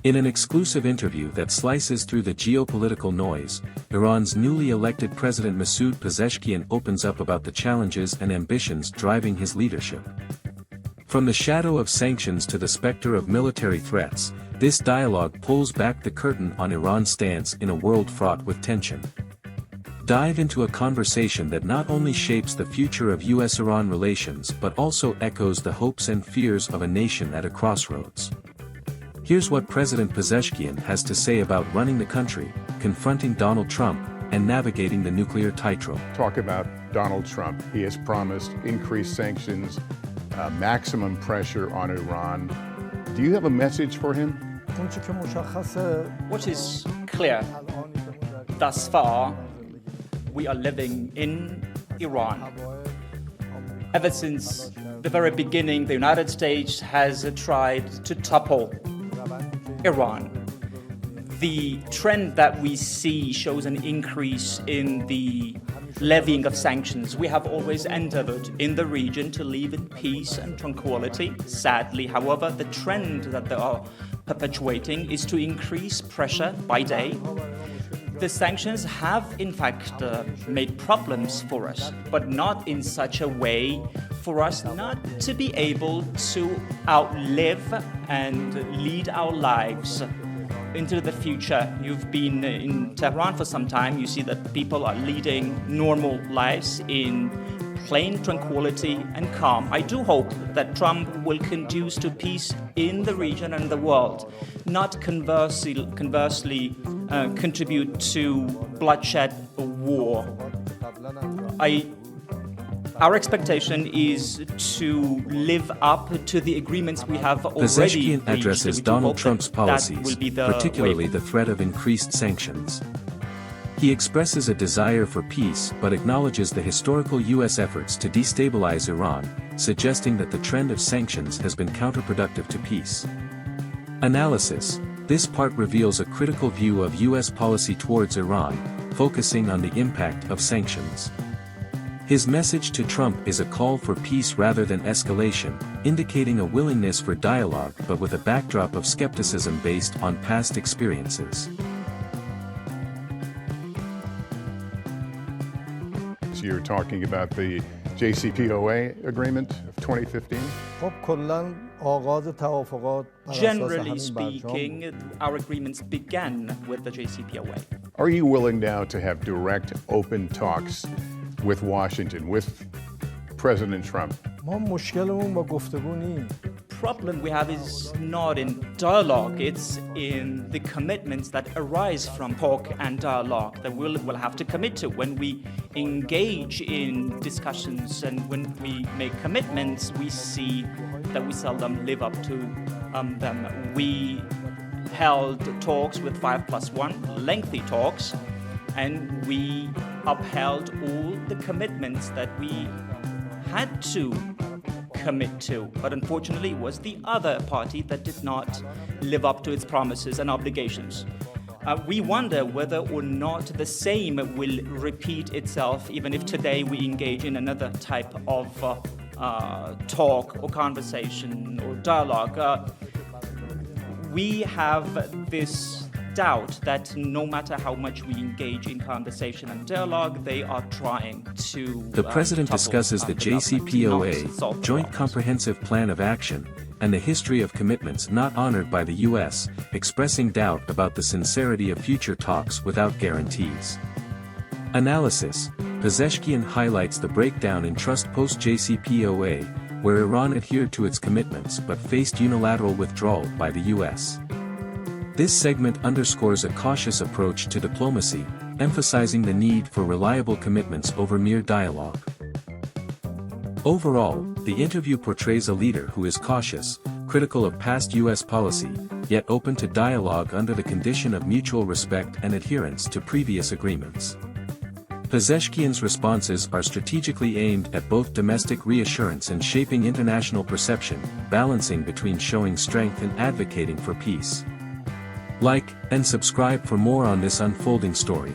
In an exclusive interview that slices through the geopolitical noise, Iran's newly elected President Masoud Pezeshkian opens up about the challenges and ambitions driving his leadership. From the shadow of sanctions to the specter of military threats, this dialogue pulls back the curtain on Iran's stance in a world fraught with tension. Dive into a conversation that not only shapes the future of U.S. Iran relations but also echoes the hopes and fears of a nation at a crossroads. Here's what President Pezeshkian has to say about running the country, confronting Donald Trump, and navigating the nuclear tightrope. Talk about Donald Trump. He has promised increased sanctions, maximum pressure on Iran. Do you have a message for him? What is clear thus far, we are living in Iran. Ever since the very beginning, the United States has tried to topple Iran. The trend that we see shows an increase in the levying of sanctions. We have always endeavored in the region to live in peace and tranquility. Sadly, however, the trend that they are perpetuating is to increase pressure by day. The sanctions have, in fact, made problems for us, but not in such a way for us not to be able to outlive and lead our lives into the future. You've been in Tehran for some time. You see that people are leading normal lives in plain tranquility and calm. I do hope that Trump will conduce to peace in the region and the world, not conversely contribute to bloodshed or war. Our expectation is to live up to the agreements we have already Pezeshkian reached. addresses Donald Trump's policies, particularly the threat of increased sanctions. He expresses a desire for peace but acknowledges the historical U.S. efforts to destabilize Iran, suggesting that the trend of sanctions has been counterproductive to peace. Analysis. This part reveals a critical view of U.S. policy towards Iran, focusing on the impact of sanctions. His message to Trump is a call for peace rather than escalation, indicating a willingness for dialogue but with a backdrop of skepticism based on past experiences. So you're talking about the JCPOA agreement of 2015? Generally speaking, our agreements began with the JCPOA. Are you willing now to have direct, open talks with Washington, with President Trump? Problem we have is not in dialogue, it's in the commitments that arise from talk and dialogue that we'll have to commit to. When we engage in discussions and when we make commitments, we see that we seldom live up to them. We held talks with 5+1, lengthy talks, and we upheld all the commitments that we had to commit to, but unfortunately it was the other party that did not live up to its promises and obligations. We wonder whether or not the same will repeat itself even if today we engage in another type of talk or conversation or dialogue. We have this doubt that no matter how much we engage in conversation and dialogue, they are trying to... The President discusses the JCPOA, Joint Comprehensive Plan of Action, and the history of commitments not honored by the U.S., expressing doubt about the sincerity of future talks without guarantees. Analysis. Pezeshkian highlights the breakdown in trust post-JCPOA, where Iran adhered to its commitments but faced unilateral withdrawal by the U.S. This segment underscores a cautious approach to diplomacy, emphasizing the need for reliable commitments over mere dialogue. Overall, the interview portrays a leader who is cautious, critical of past U.S. policy, yet open to dialogue under the condition of mutual respect and adherence to previous agreements. Pezeshkian's responses are strategically aimed at both domestic reassurance and shaping international perception, balancing between showing strength and advocating for peace. Like and subscribe for more on this unfolding story.